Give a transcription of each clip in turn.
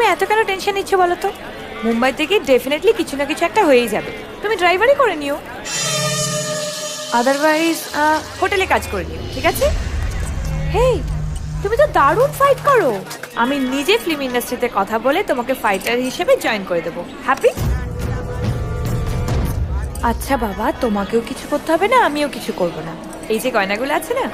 তুমি এত কেন টেনশন নিচ্ছ বলো তো? মুম্বাই থেকে ডেফিনেটলি কিছু না কিছু একটা হয়েই যাবে। তুমি ড্রাইভারই করে নিও, আদারওয়াইজ হোটেলে কাজ করে নিও, ঠিক আছে? হেই, তুমি তো দারুণ ফাইট করো। আমি নিজে ফিল্ম ইন্ডাস্ট্রিতে কথা বলে তোমাকে ফাইটার হিসেবে জয়েন করে দেবো। হ্যাপি? আচ্ছা বাবা, তোমাকেও কিছু করতে হবে না, আমিও কিছু করব না। এই যে গয়নাগুলো আছে না,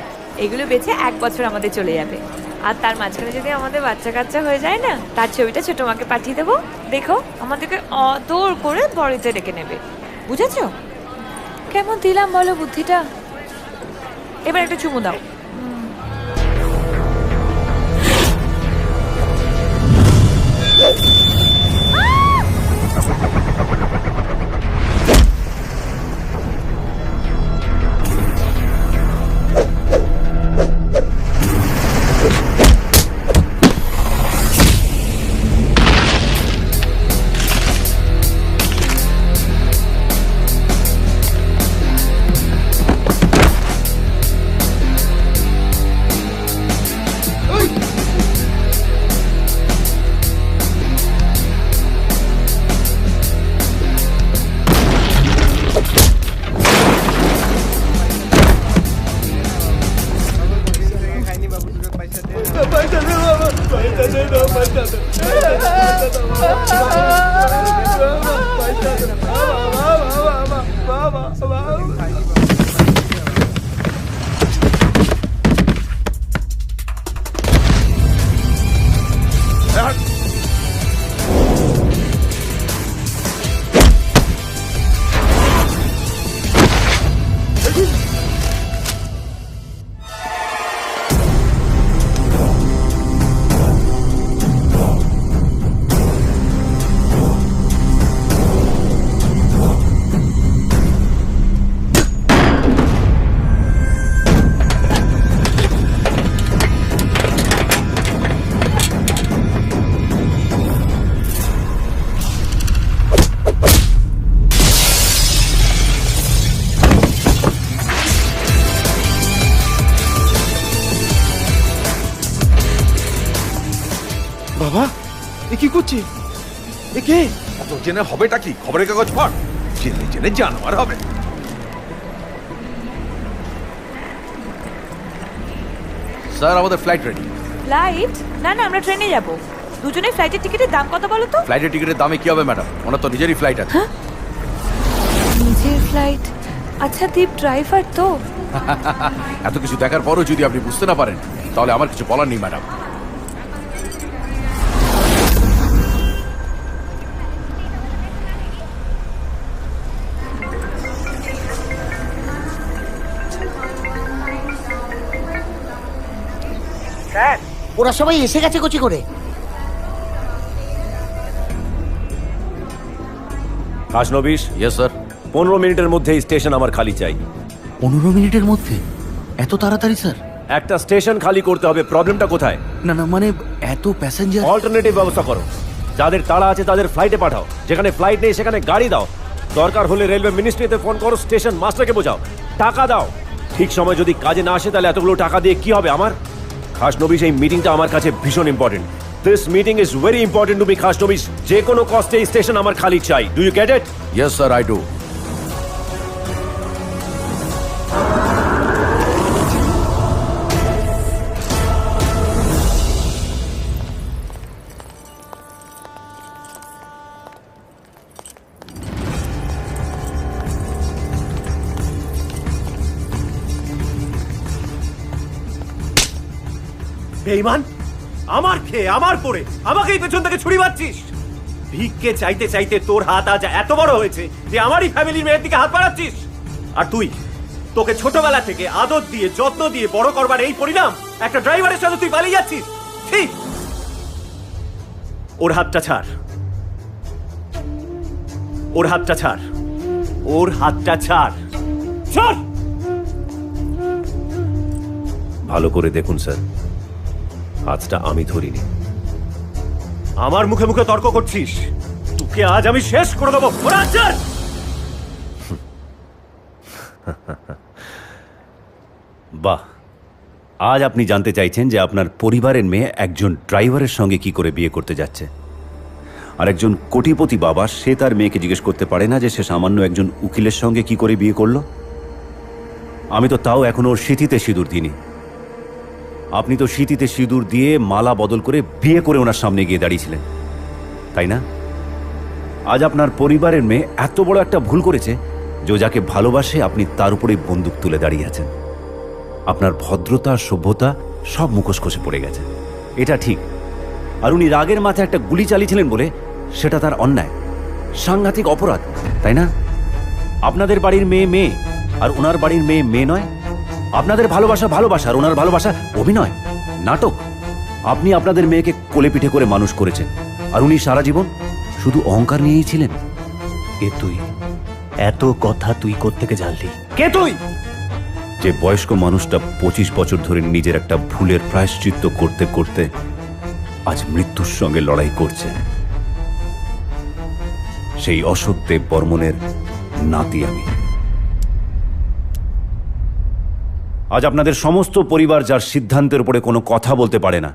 এগুলো বেচে 1 বছর আমাদের চলে যাবে। আর তার মাঝখানে যদি আমাদের বাচ্চা কাচ্চা হয়ে যায় না, তার ছবিটা ছোট মাকে পাঠিয়ে দেবো। দেখো, আমাদেরকে অদর করে বড়িতে ডেকে নেবে। বুঝেছো? কেমন দিলাম বলো বুদ্ধিটা? এবার একটা চুমু দাও। বাবা, এ কি করছে? এ কে? অত জেনে হবেটা কি? খবরের কাগজ পড়, জেনে জেনে জানোয়ার হবে। স্যার, আমাদের ফ্লাইট রেডি। ফ্লাইট? না না, আমরা ট্রেনে যাব। দুজনে ফ্লাইটের টিকিটের দাম কত বলো তো? ফ্লাইটের টিকিটের দামে কি হবে ম্যাডাম? ওনার তো নিজেরই ফ্লাইট আছে। নিজের ফ্লাইট? আচ্ছা, দীপ ড্রাইভার তো। এত কিছু দেখার পরও যদি আপনি বুঝতে না পারেন, তাহলে আমার কিছু বলার নেই ম্যাডাম। ওরা সবাই এসে গেছে কোচি করে। Khasnabis, yes sir. 15 মিনিটের মধ্যে এই স্টেশন আমার খালি চাই। 15 মিনিটের মধ্যে? এত তাড়াতাড়ি স্যার? একটা স্টেশন খালি করতে হবে। প্রবলেমটা কোথায়? না না, মানে এত প্যাসেঞ্জার। অল্টারনেটিভ ব্যবস্থা করো। যাদের তাড়া আছে তাদের ফ্লাইটে পাঠাও, যেখানে ফ্লাইট নেই সেখানে গাড়ি দাও। দরকার হলে রেলওয়ে মিনিস্ট্রিতে ফোন করো, স্টেশন মাস্টারকে বোঝাও, টাকা দাও। ঠিক সময় যদি কাজে না আসে তাহলে এতগুলো টাকা দিয়ে কি হবে আমার? খাসনবিশ, এই মিটিংটা আমার কাছে ভীষণ important. This meeting is very important to me Khasnabish. যে কোনো কস্টে এই স্টেশন আমার খালি চাই। Do you get it? Yes sir, I do. বেঈমান, আমার খেয়ে আমার পরে আমাকেই পেছন থেকে ছুরি মারছিস। ভিক্ষে চাইতে চাইতে তোর হাত আজ এত বড় হয়েছে যে আমারই ফ্যামিলির মেয়ের দিকে হাত বাড়াচ্ছিস। আর তুই, তোকে ছোটবেলা থেকে আদর দিয়ে যত্ন দিয়ে বড় করবার এই পরিণাম? একটা ড্রাইভারের সাথে তুই পালিয়ে যাচ্ছিস। ঠিক, ওর হাতটা ছাড়, ওর হাতটা ছাড়, ওর হাতটা ছাড়, ছাড়। ভালো করে দেখুন স্যার, হাতটা আমি ধরিনি। আমার মুখে মুখে তর্ক করছিস, তোকে আজ আমি শেষ করে দেবো। বাহ, আজ আপনি জানতে চাইছেন যে আপনার পরিবারের মেয়ে একজন ড্রাইভারের সঙ্গে কি করে বিয়ে করতে যাচ্ছে। আর একজন কোটিপতি বাবা সে তার মেয়েকে জিজ্ঞেস করতে পারে না যে সে সামান্য একজন উকিলের সঙ্গে কি করে বিয়ে করলো? আমি তো তাও এখনো ওর সিঁথিতে সিঁদুর দিইনি। আপনি তো সিঁথিতে সিঁদুর দিয়ে মালা বদল করে বিয়ে করে ওনার সামনে গিয়ে দাঁড়িয়েছিলেন, তাই না? আজ আপনার পরিবারের মেয়ে এত বড় একটা ভুল করেছে যে যাকে ভালোবাসে আপনি তার উপরেই বন্দুক তুলে দাঁড়িয়ে আছেন। আপনার ভদ্রতা সভ্যতা সব মুখোশ খসে পড়ে গেছে, এটা ঠিক। আর উনি রাগের মাথায় একটা গুলি চালিয়েছিলেন বলে সেটা তার অন্যায়, সাংঘাতিক অপরাধ, তাই না? আপনাদের বাড়ির মেয়ে মেয়ে আর ওনার বাড়ির মেয়ে মেয়ে নয়। আপনাদের ভালোবাসা ভালোবাসা আর ওনার ভালোবাসা অভিনয়, নাটক। আপনি আপনাদের মেয়েকে কোলে পিঠে করে মানুষ করেছেন আর উনি সারা জীবন শুধু অহংকার নিয়েই ছিলেন। কে তুই? এত কথা তুই কোত্থেকে জানলি? কে তুই? যে বয়স্ক মানুষটা 25 বছর ধরে নিজের একটা ভুলের প্রায়শ্চিত্ত করতে করতে আজ মৃত্যুর সঙ্গে লড়াই করছে, সেই অশোক দেব বর্মনের নাতি আমি। আজ আপনাদের সমস্ত পরিবার যার সিদ্ধান্তের উপরে কোনো কথা বলতে পারে না,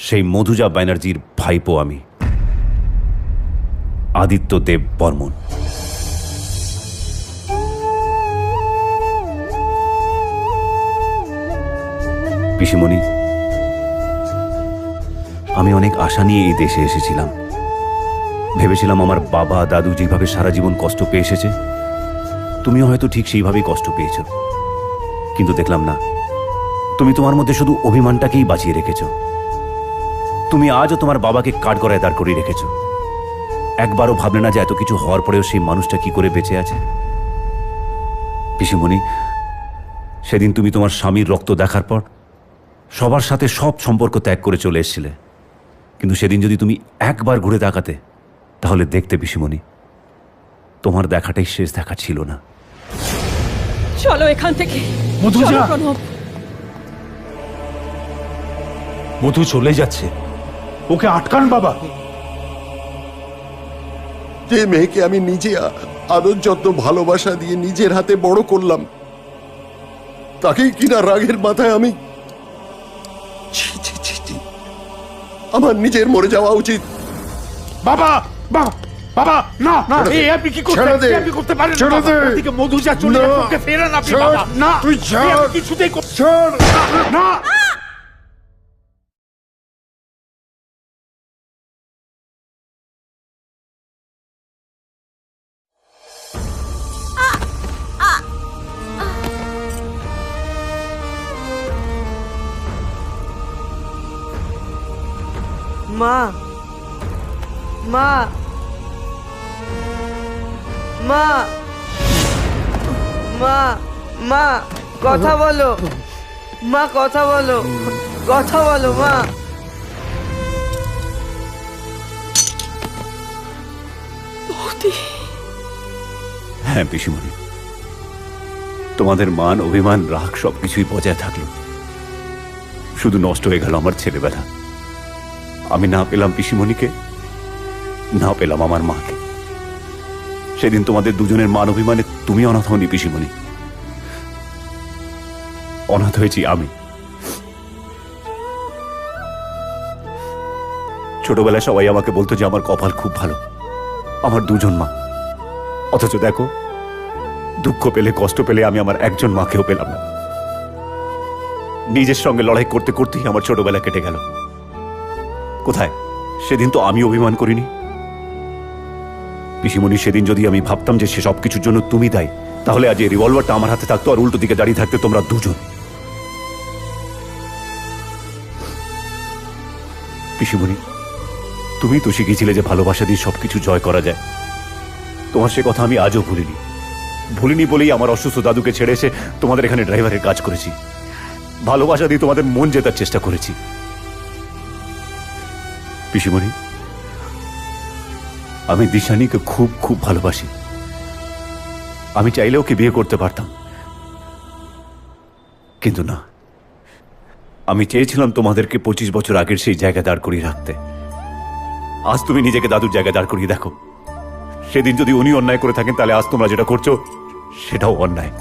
সেই মধুজা ব্যানার্জির ভাইপো আমি, আদিত্য দেব বর্মন। পিসিমণি, আমি অনেক আশা নিয়ে এই দেশে এসেছিলাম। ভেবেছিলাম আমার বাবা দাদু যেভাবে সারা জীবন কষ্ট পেয়ে এসেছে তুমিও হয়তো ঠিক সেইভাবেই কষ্ট পেয়েছ, কিন্তু দেখলাম না, তুমি তোমার মধ্যে শুধু অভিমানটাকেই বাঁচিয়ে রেখেছ। তুমি আজও তোমার বাবাকে কাঠগড়ায় দাঁড় করিয়ে রেখেছ। একবারও ভাবলে না যে এত কিছু হওয়ার পরেও সেই মানুষটা কি করে বেঁচে আছে। পিসিমণি, সেদিন তুমি তোমার স্বামীর রক্ত দেখার পর সবার সাথে সব সম্পর্ক ত্যাগ করে চলে এসেছিলে, কিন্তু সেদিন যদি তুমি একবার ঘুরে তাকাতে তাহলে দেখতে পিসিমণি, তোমার দেখাটাই শেষ দেখা ছিল না। চলো এখান থেকে। মধুজা! চলো প্রণব। মধু চলে যাচ্ছে, ওকে আটকান বাবা। যে মেয়েকে আমি নিজে আদর যত্ন ভালোবাসা দিয়ে নিজের হাতে বড় করলাম, তাকেই কিনা রাগের মাথায় আমি ছি ছি ছি ছি। আমার নিজের মরে যাওয়া উচিত। বাবা বাবা বাবা, না না, এই আপনি কি করতে, ছেড়ে দে। আপনি করতে পারেন না ছেড়ে বাবা। দে। ওদিকে মধুজা চলে না। গেছে, ওকে ফেরান আপনি ছাড়। বাবা। না, তুই ছাড়। এই আপনি কিছুতেই ছাড়। না। মা, মা, মা, মা, মা, কথা বলো। মা, কথা বলো, কথা বলো মা। হ্যাঁ পিসিমণি, তোমাদের মান অভিমান রাগ সবকিছুই বজায় থাকলো, শুধু নষ্ট হয়ে গেল আমার ছেলেবেলা। আমি না পেলাম পিসিমণিকে, না পেলাম আমার মাকে। সেদিন তোমাদের দুজনের মান অভিমানে তুমি অনাথ হওনি পিসিমণি, অনাথ হয়েছি আমি। ছোটবেলায় সবাই আমাকে বলতো যে আমার কপাল খুব ভালো, আমার দুজন মা। অথচ দেখো, দুঃখ পেলে কষ্ট পেলে আমি আমার একজন মাকেও পেলাম না। নিজের সঙ্গে লড়াই করতে করতেই আমার ছোটবেলা কেটে গেল। কোথায়? সেদিন তো আমি অভিমান করিনি পিসিমণি। সেদিন যদি আমি ভাবতাম যে সে সবকিছুর জন্য তুমি দায়ী, তাহলে আজ এই রিভলভারটা আমার হাতে থাকতো আর উল্টো দিকে দাঁড়িয়ে থাকতে তোমরা দুজন। পিসিমণি, তুমি তো শিখিয়েছিলে যে ভালোবাসা দিয়ে সবকিছু জয় করা যায়। তোমার সে কথা আমি আজও ভুলিনি বলেই আমার অসুস্থ দাদুকে ছেড়ে এসে তোমাদের এখানে ড্রাইভারের কাজ করেছি। ভালোবাসা দিয়ে তোমাদের মন জেতার চেষ্টা করেছি। পিসিমণি, আমি দিশানিকে খুব খুব ভালোবাসি। আমি চাইলে ওকে বিয়ে করতে পারতাম, কিন্তু না। আমি চেয়েছিলাম তোমাদেরকে 25 বছর আগের সেই জায়গায় দাঁড় করিয়ে রাখতে। আজ তুমি নিজেকে দাদুর জায়গায় দাঁড় করিয়ে দেখো। সেদিন যদি উনি অন্যায় করে থাকেন, তাহলে আজ তোমরা যেটা করছো সেটাও অন্যায়।